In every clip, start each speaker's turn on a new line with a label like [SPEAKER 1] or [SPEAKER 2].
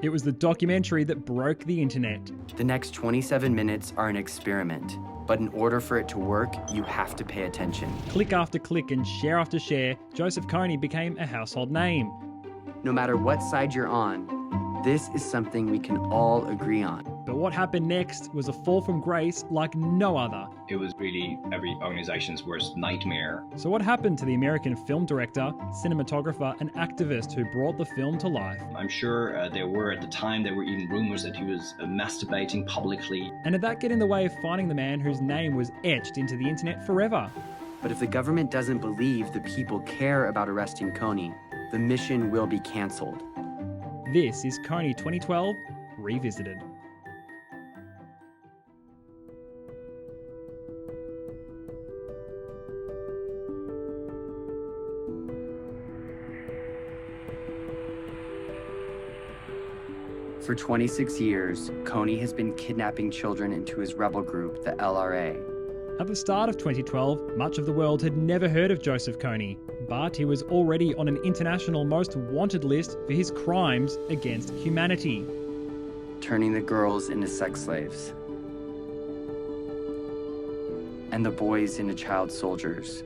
[SPEAKER 1] It was the documentary that broke the internet.
[SPEAKER 2] The next 27 minutes are an experiment, but in order for it to work, you have to pay attention.
[SPEAKER 1] Click after click and share after share, Joseph Kony became a household name.
[SPEAKER 2] No matter what side you're on, this is something we can all agree on.
[SPEAKER 1] But what happened next was a fall from grace like no other.
[SPEAKER 3] It was really every organization's worst nightmare.
[SPEAKER 1] So what happened to the American film director, cinematographer and activist who brought the film to life?
[SPEAKER 3] I'm sure at the time there were even rumors that he was masturbating publicly.
[SPEAKER 1] And did that get in the way of finding the man whose name was etched into the internet forever?
[SPEAKER 2] But if the government doesn't believe the people care about arresting Kony, the mission will be cancelled.
[SPEAKER 1] This is Kony 2012 Revisited.
[SPEAKER 2] For 26 years, Kony has been kidnapping children into his rebel group, the LRA.
[SPEAKER 1] At the start of 2012, much of the world had never heard of Joseph Kony, but he was already on an international most wanted list for his crimes against humanity.
[SPEAKER 2] Turning the girls into sex slaves. And the boys into child soldiers.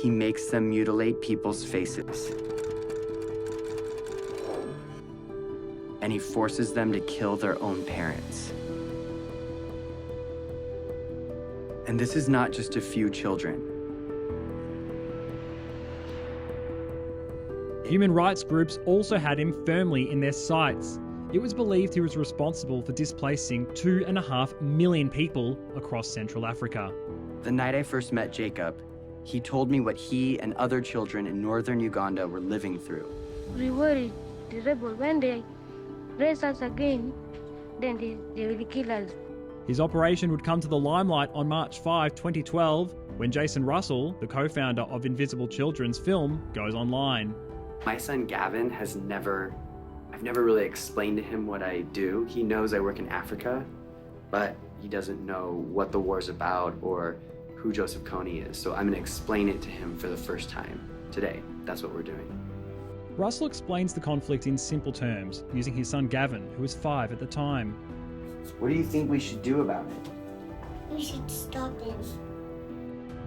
[SPEAKER 2] He makes them mutilate people's faces. And he forces them to kill their own parents. And this is not just a few children.
[SPEAKER 1] Human rights groups also had him firmly in their sights. It was believed he was responsible for displacing 2.5 million people across Central Africa.
[SPEAKER 2] The night I first met Jacob, he told me what he and other children in northern Uganda were living through.
[SPEAKER 4] We worried the rebel when they raise us again, then they will kill us.
[SPEAKER 1] His operation would come to the limelight on March 5, 2012, when Jason Russell, the co-founder of Invisible Children's film, goes online.
[SPEAKER 2] My son Gavin I've never really explained to him what I do. He knows I work in Africa, but he doesn't know what the war's about or who Joseph Kony is. So I'm gonna explain it to him for the first time today. That's what we're doing.
[SPEAKER 1] Russell explains the conflict in simple terms, using his son Gavin, who was 5 at the time.
[SPEAKER 2] What do you think we should do about it?
[SPEAKER 4] We should stop him.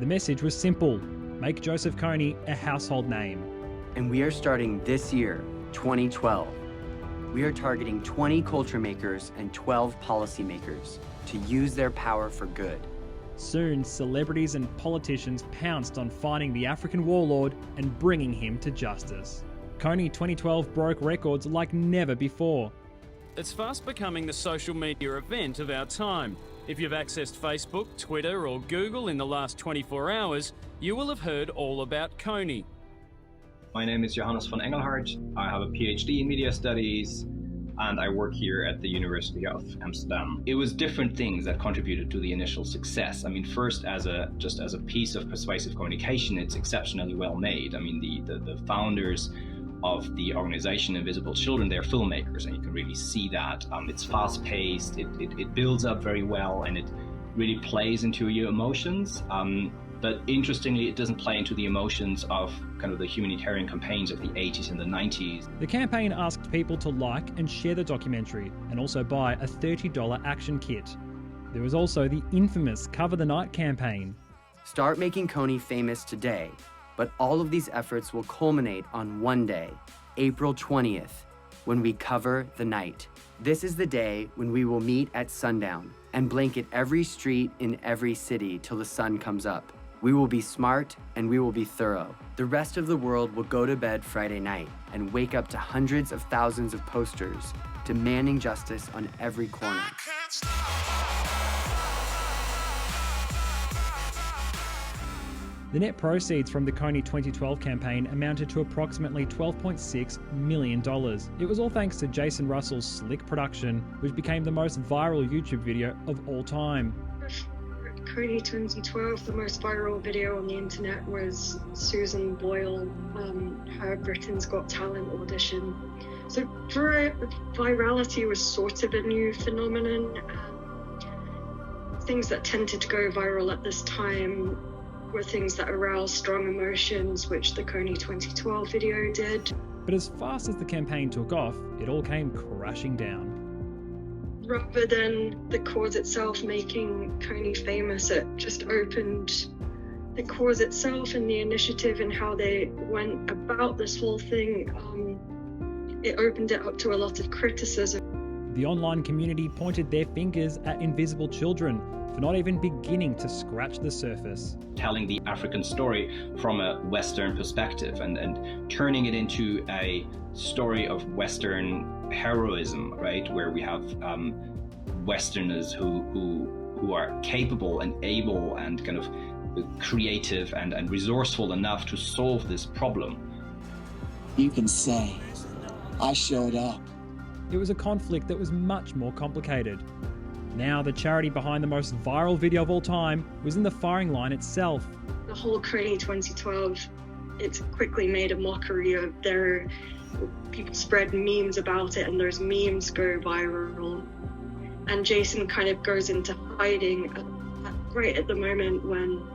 [SPEAKER 1] The message was simple: make Joseph Kony a household name.
[SPEAKER 2] And we are starting this year, 2012. We are targeting 20 culture makers and 12 policymakers to use their power for good.
[SPEAKER 1] Soon, celebrities and politicians pounced on finding the African warlord and bringing him to justice. Kony 2012 broke records like never before.
[SPEAKER 5] It's fast becoming the social media event of our time. If you've accessed Facebook, Twitter or Google in the last 24 hours, you will have heard all about Kony.
[SPEAKER 3] My name is Johannes van Engelhardt. I have a PhD in media studies and I work here at the University of Amsterdam. It was different things that contributed to the initial success. I mean, first, just as a piece of persuasive communication, it's exceptionally well made. I mean, the founders of the organization Invisible Children, they're filmmakers, and you can really see that. It's fast-paced, it builds up very well, and it really plays into your emotions. But interestingly, it doesn't play into the emotions of kind of the humanitarian campaigns of the 80s and the 90s.
[SPEAKER 1] The campaign asked people to like and share the documentary and also buy a $30 action kit. There was also the infamous Cover the Night campaign.
[SPEAKER 2] Start making Kony famous today, but all of these efforts will culminate on one day, April 20th, when we cover the night. This is the day when we will meet at sundown and blanket every street in every city till the sun comes up. We will be smart and we will be thorough. The rest of the world will go to bed Friday night and wake up to hundreds of thousands of posters demanding justice on every corner.
[SPEAKER 1] The net proceeds from the Kony 2012 campaign amounted to approximately $12.6 million. It was all thanks to Jason Russell's slick production, which became the most viral YouTube video of all time.
[SPEAKER 6] Kony 2012, the most viral video on the internet was Susan Boyle, her Britain's Got Talent audition. So virality was sort of a new phenomenon. Things that tended to go viral at this time were things that aroused strong emotions, which the Kony 2012 video did.
[SPEAKER 1] But as fast as the campaign took off, it all came crashing down.
[SPEAKER 6] Rather than the cause itself making Kony famous, it just opened the cause itself and the initiative and how they went about this whole thing. It opened it up to a lot of criticism.
[SPEAKER 1] The online community pointed their fingers at invisible children for not even beginning to scratch the surface.
[SPEAKER 3] Telling the African story from a Western perspective and turning it into a story of Western heroism, right? Where we have Westerners who are capable and able and kind of creative and resourceful enough to solve this problem.
[SPEAKER 7] You can say, I showed up.
[SPEAKER 1] It was a conflict that was much more complicated. Now, the charity behind the most viral video of all time was in the firing line itself.
[SPEAKER 6] The whole Kony 2012, it's quickly made a mockery of their... People spread memes about it and those memes go viral. And Jason kind of goes into hiding right at the moment when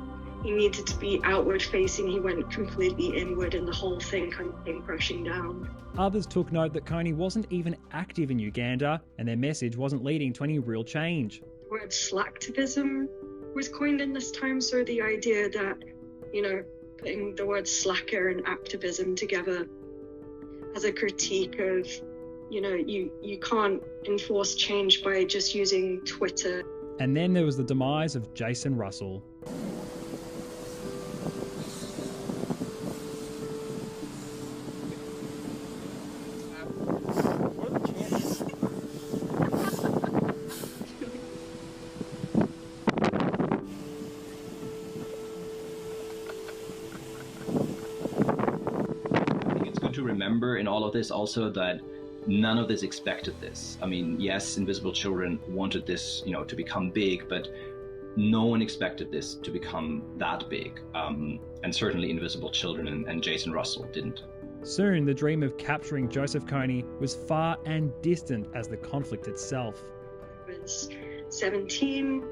[SPEAKER 6] he needed to be outward facing. He went completely inward and the whole thing kind of came crashing down.
[SPEAKER 1] Others took note that Kony wasn't even active in Uganda and their message wasn't leading to any real change.
[SPEAKER 6] The word slacktivism was coined in this time, so the idea that, putting the word slacker and activism together as a critique of, you can't enforce change by just using Twitter.
[SPEAKER 1] And then there was the demise of Jason Russell.
[SPEAKER 3] To remember in all of this also that none of this expected this. I mean, yes, Invisible Children wanted this, to become big, but no one expected this to become that big. And certainly Invisible Children and Jason Russell didn't.
[SPEAKER 1] Soon, the dream of capturing Joseph Kony was far and distant as the conflict itself.
[SPEAKER 6] I was 17,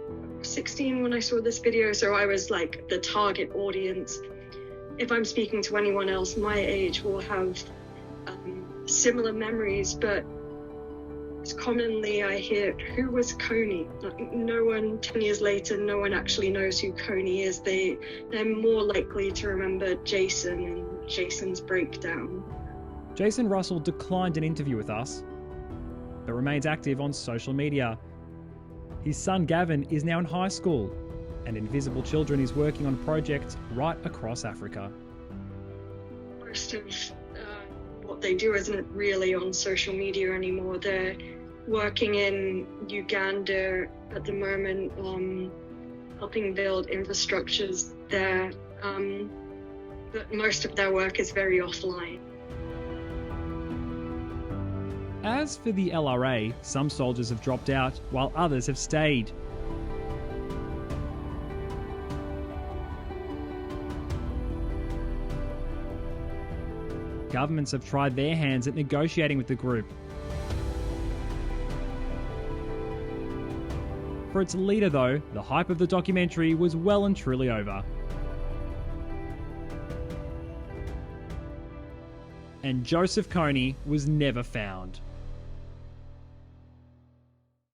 [SPEAKER 6] 16 when I saw this video, so I was like the target audience. If I'm speaking to anyone else my age will have similar memories, but commonly I hear, who was Kony? No one, 10 years later, no one actually knows who Kony is. They're more likely to remember Jason and Jason's breakdown.
[SPEAKER 1] Jason Russell declined an interview with us, but remains active on social media. His son Gavin is now in high school, and Invisible Children is working on projects right across Africa.
[SPEAKER 6] Most of what they do isn't really on social media anymore. They're working in Uganda at the moment, helping build infrastructures there, but most of their work is very offline.
[SPEAKER 1] As for the LRA, some soldiers have dropped out while others have stayed. Governments have tried their hands at negotiating with the group. For its leader though, the hype of the documentary was well and truly over. And Joseph Kony was never found.